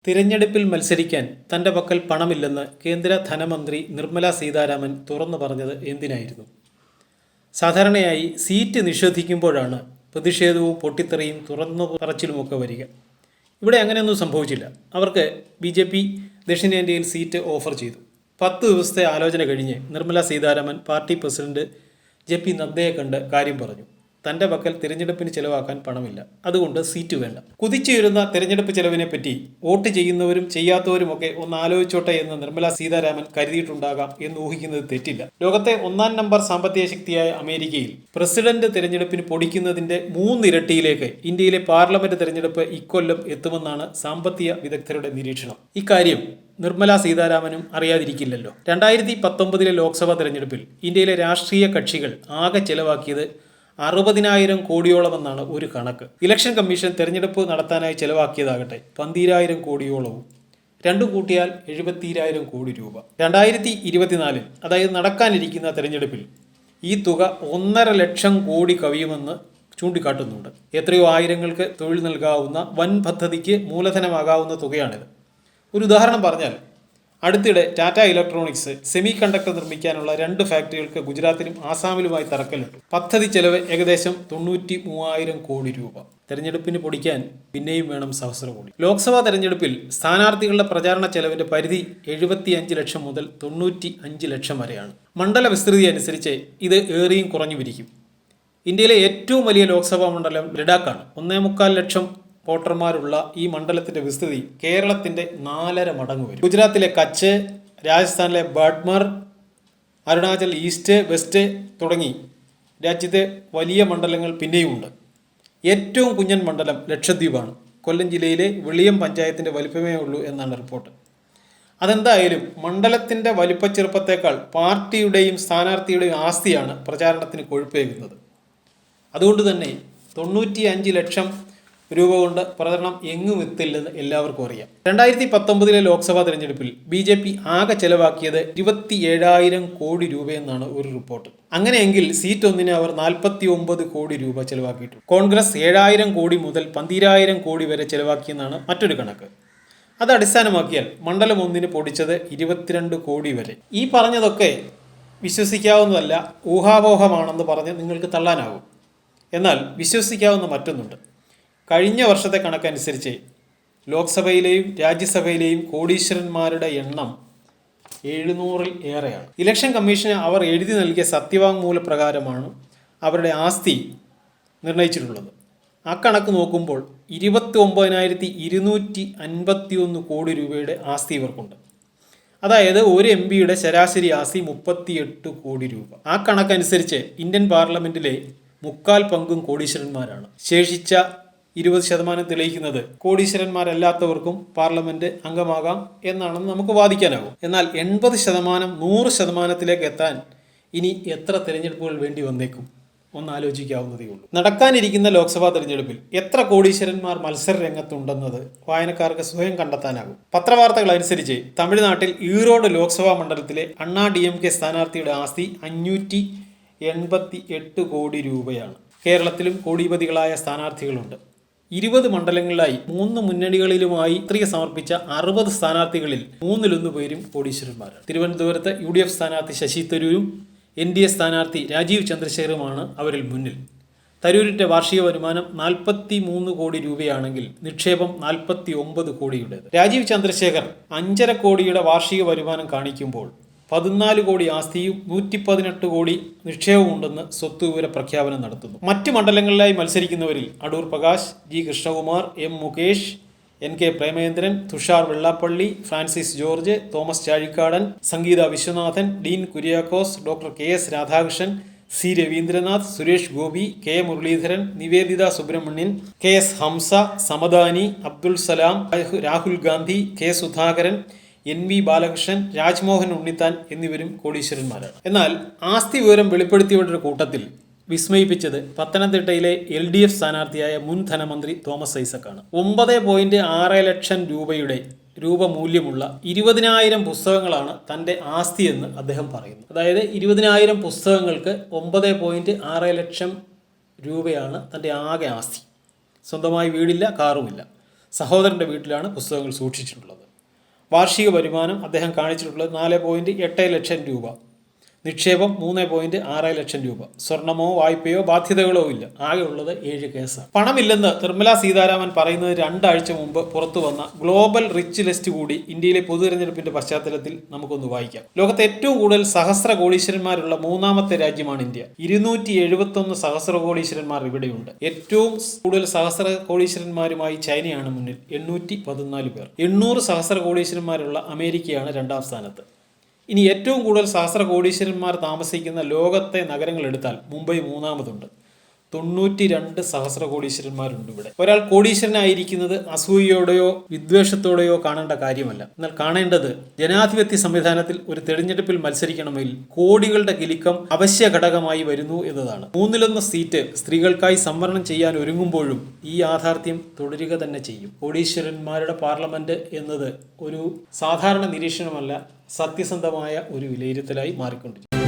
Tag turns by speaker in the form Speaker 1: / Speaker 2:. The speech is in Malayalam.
Speaker 1: തിരഞ്ഞെടുപ്പിൽ മത്സരിക്കാൻ തന്റെ പക്കൽ പണമില്ലെന്ന് കേന്ദ്ര ധനമന്ത്രി നിർമ്മല സീതാരാമൻ തുറന്നു പറഞ്ഞത് എന്തിനായിരുന്നു? സാധാരണയായി സീറ്റ് നിഷേധിക്കുമ്പോഴാണ് പ്രതിഷേധവും പൊട്ടിത്തെറിയും തുറന്നു പറച്ചിലുമൊക്കെ വരിക. ഇവിടെ അങ്ങനെയൊന്നും സംഭവിച്ചില്ല. അവർക്ക് BJP ദക്ഷിണേന്ത്യയിൽ സീറ്റ് ഓഫർ ചെയ്തു. 10 ദിവസത്തെ ആലോചന കഴിഞ്ഞ് Nirmala Sitharaman party president JP നദ്ദയെ കണ്ട് കാര്യം പറഞ്ഞു. തൻ്റെ പക്കൽ തിരഞ്ഞെടുപ്പിന് ചിലവാക്കാൻ പണമില്ല, അതുകൊണ്ട് സീറ്റ് വേണ്ട. കുതിച്ചുയരുന്ന തിരഞ്ഞെടുപ്പ് ചെലവിനെ പറ്റി വോട്ട് ചെയ്യുന്നവരും ചെയ്യാത്തവരുമൊക്കെ ഒന്ന് ആലോചിച്ചോട്ടെ എന്ന് നിർമ്മല സീതാരാമൻ കരുതിയിട്ടുണ്ടാകാം എന്ന് ഊഹിക്കുന്നത് തെറ്റില്ല. ലോകത്തെ 1-ാം നമ്പർ സാമ്പത്തിക ശക്തിയായ അമേരിക്കയിൽ പ്രസിഡന്റ് തിരഞ്ഞെടുപ്പിന് പൊടിക്കുന്നതിന്റെ 3 ഇരട്ടിയിലേക്ക് ഇന്ത്യയിലെ പാർലമെന്റ് തിരഞ്ഞെടുപ്പ് ഇക്കൊല്ലം എത്തുമെന്നാണ് സാമ്പത്തിക വിദഗ്ധരുടെ നിരീക്ഷണം. ഇക്കാര്യം നിർമ്മല സീതാരാമനും അറിയാതിരിക്കില്ലല്ലോ. 2019 ലോക്സഭാ തെരഞ്ഞെടുപ്പിൽ ഇന്ത്യയിലെ രാഷ്ട്രീയ കക്ഷികൾ ആകെ ചെലവാക്കിയത് 60,000 കോടിയോളമെന്നാണ് ഒരു കണക്ക്. ഇലക്ഷൻ കമ്മീഷൻ തെരഞ്ഞെടുപ്പ് നടത്താനായി ചെലവാക്കിയതാകട്ടെ 12,000 കോടിയോളവും. രണ്ടും കൂട്ടിയാൽ 70,000 കോടി രൂപ. 2024 അതായത് നടക്കാനിരിക്കുന്ന തെരഞ്ഞെടുപ്പിൽ ഈ തുക 1.5 ലക്ഷം കോടി കവിയുമെന്ന് ചൂണ്ടിക്കാട്ടുന്നുണ്ട്. എത്രയോ ആയിരങ്ങൾക്ക് തൊഴിൽ നൽകാവുന്ന വൻ പദ്ധതിക്ക് മൂലധനമാകാവുന്ന തുകയാണിത്. ഒരു ഉദാഹരണം പറഞ്ഞാൽ, അടുത്തിടെ ടാറ്റ ഇലക്ട്രോണിക്സ് സെമി കണ്ടക്ടർ നിർമ്മിക്കാനുള്ള 2 ഫാക്ടറികൾക്ക് ഗുജറാത്തിലും ആസാമിലുമായി തറക്കല്ലിട്ടു. പദ്ധതി ചെലവ് ഏകദേശം 93,000 കോടി രൂപ. തെരഞ്ഞെടുപ്പിന് പൊടിക്കാൻ പിന്നെയും വേണം സഹസ്രകോടി. ലോക്സഭാ തെരഞ്ഞെടുപ്പിൽ സ്ഥാനാർത്ഥികളുടെ പ്രചാരണ ചെലവിന്റെ പരിധി 75 ലക്ഷം മുതൽ 95 ലക്ഷം വരെയാണ്. മണ്ഡല വിസ്തൃതി അനുസരിച്ച് ഇത് ഏറിയും കുറഞ്ഞു വിരിക്കും. ഇന്ത്യയിലെ ഏറ്റവും വലിയ ലോക്സഭാ മണ്ഡലം ലഡാക്കാണ്. 1.25 ലക്ഷം വോട്ടർമാരുള്ള ഈ മണ്ഡലത്തിന്റെ വിസ്തൃതി കേരളത്തിന്റെ 4.5 മടങ്ങ് വരും. ഗുജറാത്തിലെ കച്ച്, രാജസ്ഥാനിലെ ബാഡ്മർ, അരുണാചൽ ഈസ്റ്റ്, വെസ്റ്റ് തുടങ്ങി രാജ്യത്തെ വലിയ മണ്ഡലങ്ങൾ പിന്നെയുമുണ്ട്. ഏറ്റവും കുഞ്ഞൻ മണ്ഡലം ലക്ഷദ്വീപാണ്. കൊല്ലം ജില്ലയിലെ വെളിയം പഞ്ചായത്തിന്റെ വലിപ്പമേ ഉള്ളൂ എന്നാണ് റിപ്പോർട്ട്. അതെന്തായാലും മണ്ഡലത്തിന്റെ വലിപ്പച്ചെറുപ്പത്തേക്കാൾ പാർട്ടിയുടെയും സ്ഥാനാർത്ഥിയുടെയും ആസ്തിയാണ് പ്രചാരണത്തിന് കൊഴുപ്പേകുന്നത്. അതുകൊണ്ട് തന്നെ 95 ലക്ഷം രൂപ കൊണ്ട് പ്രചരണം എങ്ങും എത്തില്ലെന്ന് എല്ലാവർക്കും അറിയാം. 2019 ലോക്സഭാ തെരഞ്ഞെടുപ്പിൽ BJP ആകെ ചെലവാക്കിയത് 27,000 കോടി രൂപയെന്നാണ് ഒരു റിപ്പോർട്ട്. അങ്ങനെയെങ്കിൽ സീറ്റ് ഒന്നിന് അവർ 49 കോടി രൂപ ചെലവാക്കിയിട്ടുണ്ട്. കോൺഗ്രസ് 7,000 കോടി മുതൽ 12,000 കോടി വരെ ചെലവാക്കിയെന്നാണ് മറ്റൊരു കണക്ക്. അത് അടിസ്ഥാനമാക്കിയാൽ മണ്ഡലം ഒന്നിന് പൊടിച്ചത് 22 കോടി വരെ. ഈ പറഞ്ഞതൊക്കെ വിശ്വസിക്കാവുന്നതല്ല, ഊഹാപോഹമാണെന്ന് പറഞ്ഞ് നിങ്ങൾക്ക് തള്ളാനാകും. എന്നാൽ വിശ്വസിക്കാവുന്ന മറ്റൊന്നുണ്ട്. കഴിഞ്ഞ വർഷത്തെ കണക്കനുസരിച്ച് ലോക്സഭയിലെയും രാജ്യസഭയിലെയും കോടീശ്വരന്മാരുടെ എണ്ണം 700-ൽ ഏറെയാണ്. ഇലക്ഷൻ കമ്മീഷന് അവർ എഴുതി നൽകിയ സത്യവാങ്മൂല പ്രകാരമാണ് അവരുടെ ആസ്തി നിർണയിച്ചിട്ടുള്ളത്. ആ കണക്ക് നോക്കുമ്പോൾ 29,251 കോടി രൂപയുടെ ആസ്തി ഇവർക്കുണ്ട്. അതായത് ഒരു MPയുടെ ശരാശരി ആസ്തി 38 കോടി രൂപ. ആ കണക്കനുസരിച്ച് ഇന്ത്യൻ പാർലമെന്റിലെ 1/4 പങ്കും കോടീശ്വരന്മാരാണ്. ശേഷിച്ച 20% തെളിയിക്കുന്നത് കോടീശ്വരന്മാരല്ലാത്തവർക്കും പാർലമെന്റ് അംഗമാകാം എന്നാണെന്ന് നമുക്ക് വാദിക്കാനാകും. എന്നാൽ 80%, 100%-ത്തിലേക്ക് എത്താൻ ഇനി എത്ര തെരഞ്ഞെടുപ്പുകൾ വേണ്ടി വന്നേക്കും? ഒന്ന് ആലോചിക്കാവുന്നതേ ഉള്ളൂ. നടക്കാനിരിക്കുന്ന ലോക്സഭാ തെരഞ്ഞെടുപ്പിൽ എത്ര കോടീശ്വരന്മാർ മത്സര രംഗത്തുണ്ടെന്നത് വായനക്കാർക്ക് സ്വയം കണ്ടെത്താനാകും. പത്രവാർത്തകൾ അനുസരിച്ച് തമിഴ്നാട്ടിൽ ഈറോഡ് ലോക്സഭാ മണ്ഡലത്തിലെ അണ്ണാ DMK സ്ഥാനാർത്ഥിയുടെ ആസ്തി 588 കോടി രൂപയാണ്. കേരളത്തിലും കോടിപതികളായ സ്ഥാനാർത്ഥികളുണ്ട്. 20 മണ്ഡലങ്ങളിലായി 3 മുന്നണികളിലുമായി പത്രിക സമർപ്പിച്ച 60 സ്ഥാനാർത്ഥികളിൽ 1/3 പേരും കോടീശ്വരന്മാരാണ്. തിരുവനന്തപുരത്ത് UDF സ്ഥാനാർത്ഥി ശശി തരൂരും NDA സ്ഥാനാർത്ഥി രാജീവ് ചന്ദ്രശേഖറുമാണ് അവരിൽ മുന്നിൽ. തരൂരിന്റെ വാർഷിക വരുമാനം 43 കോടി രൂപയാണെങ്കിൽ നിക്ഷേപം 49 കോടിയുടേത്. രാജീവ് ചന്ദ്രശേഖർ 5.5 കോടിയുടെ വാർഷിക വരുമാനം കാണിക്കുമ്പോൾ 14 കോടി ആസ്തിയും 118 കോടി നിക്ഷേപമുണ്ടെന്ന് സ്വത്തുവിവര പ്രഖ്യാപനം നടത്തുന്നു. മറ്റ് മണ്ഡലങ്ങളിലായി മത്സരിക്കുന്നവരിൽ Adoor Prakash, G Krishnakumar, M Mukesh, NK Premachandran, Thushar Vellappally, Francis George, Thomas Chazhikadan, Sangeetha Viswanathan, Dean Kuriakose, doctor KS Radhakrishnan, C Raveendranath, Suresh Gopi, K Muraleedharan, Niveditha Subramanian, KS Hamsa, Samadani, Abdul Salam, Rahul Gandhi, K Sudhakaran, NV Balakrishnan, Rajmohan Unnithan എന്നിവരും കോടീശ്വരന്മാരാണ്. എന്നാൽ ആസ്തി വിവരം വെളിപ്പെടുത്തിയവരുടെ കൂട്ടത്തിൽ വിസ്മയിപ്പിച്ചത് പത്തനംതിട്ടയിലെ LDF സ്ഥാനാർത്ഥിയായ മുൻ ധനമന്ത്രി തോമസ് ഐസക്കാണ്. 9.6 ലക്ഷം രൂപ മൂല്യമുള്ള 20,000 പുസ്തകങ്ങളാണ് തൻ്റെ ആസ്തി എന്ന് അദ്ദേഹം പറയുന്നു. അതായത് 20,000 പുസ്തകങ്ങൾക്ക് 9.6 ലക്ഷം രൂപയാണ് തൻ്റെ ആകെ ആസ്തി. സ്വന്തമായി വീടില്ല, കാറുമില്ല. സഹോദരൻ്റെ വീട്ടിലാണ് പുസ്തകങ്ങൾ സൂക്ഷിച്ചിട്ടുള്ളത്. വാർഷിക വരുമാനം അദ്ദേഹം കാണിച്ചിട്ടുള്ളത് 4.8 ലക്ഷം രൂപ, നിക്ഷേപം 3.6 ലക്ഷം രൂപ, സ്വർണമോ വായ്പയോ ബാധ്യതകളോ ഇല്ല, ആകെ ഉള്ളത് 7 കേസാണ്. പണമില്ലെന്ന് നിർമ്മലാ സീതാരാമൻ പറയുന്നത് 2 ആഴ്ച മുമ്പ് പുറത്തു വന്ന ഗ്ലോബൽ റിച്ച് ലിസ്റ്റ് കൂടി ഇന്ത്യയിലെ പൊതുതെരഞ്ഞെടുപ്പിന്റെ പശ്ചാത്തലത്തിൽ നമുക്കൊന്ന് വായിക്കാം. ലോകത്തെ ഏറ്റവും കൂടുതൽ സഹസ്ര കോടീശ്വരന്മാരുള്ള 3ാമത്തെ രാജ്യമാണ് ഇന്ത്യ. 271 സഹസ്ര കോടീശ്വരന്മാർ ഇവിടെയുണ്ട്. ഏറ്റവും കൂടുതൽ സഹസ്ര കോടീശ്വരന്മാരുമായി ചൈനയാണ് മുന്നിൽ, 814 പേർ. 800 സഹസ്ര കോടീശ്വരന്മാരുള്ള അമേരിക്കയാണ് 2ാം സ്ഥാനത്ത്. ഇനി ഏറ്റവും കൂടുതൽ സഹസ്ര കോടീശ്വരന്മാർ താമസിക്കുന്ന ലോകത്തെ നഗരങ്ങൾ എടുത്താൽ മുംബൈ 3ാമതുണ്ട്. 92 സഹസ്ര കോടീശ്വരന്മാരുണ്ട് ഇവിടെ. ഒരാൾ കോടീശ്വരനായിരിക്കുന്നത് അസൂയയോടെയോ വിദ്വേഷത്തോടെയോ കാണേണ്ട കാര്യമല്ല. എന്നാൽ കാണേണ്ടത് ജനാധിപത്യ സംവിധാനത്തിൽ ഒരു തെരഞ്ഞെടുപ്പിൽ മത്സരിക്കണമെങ്കിൽ കോടികളുടെ കിലുക്കം അവശ്യ ഘടകമായി വരുന്നു എന്നതാണ്. 1/3 സീറ്റ് സ്ത്രീകൾക്കായി സംവരണം ചെയ്യാൻ ഒരുങ്ങുമ്പോഴും ഈ യാഥാർത്ഥ്യം തുടരുക തന്നെ ചെയ്യും. കോടീശ്വരന്മാരുടെ പാർലമെന്റ് എന്നത് ഒരു സാധാരണ നിരീക്ഷണമല്ല, സത്യസന്ധമായ ഒരു വിലയിരുത്തലായി മാറിക്കൊണ്ടിരിക്കും.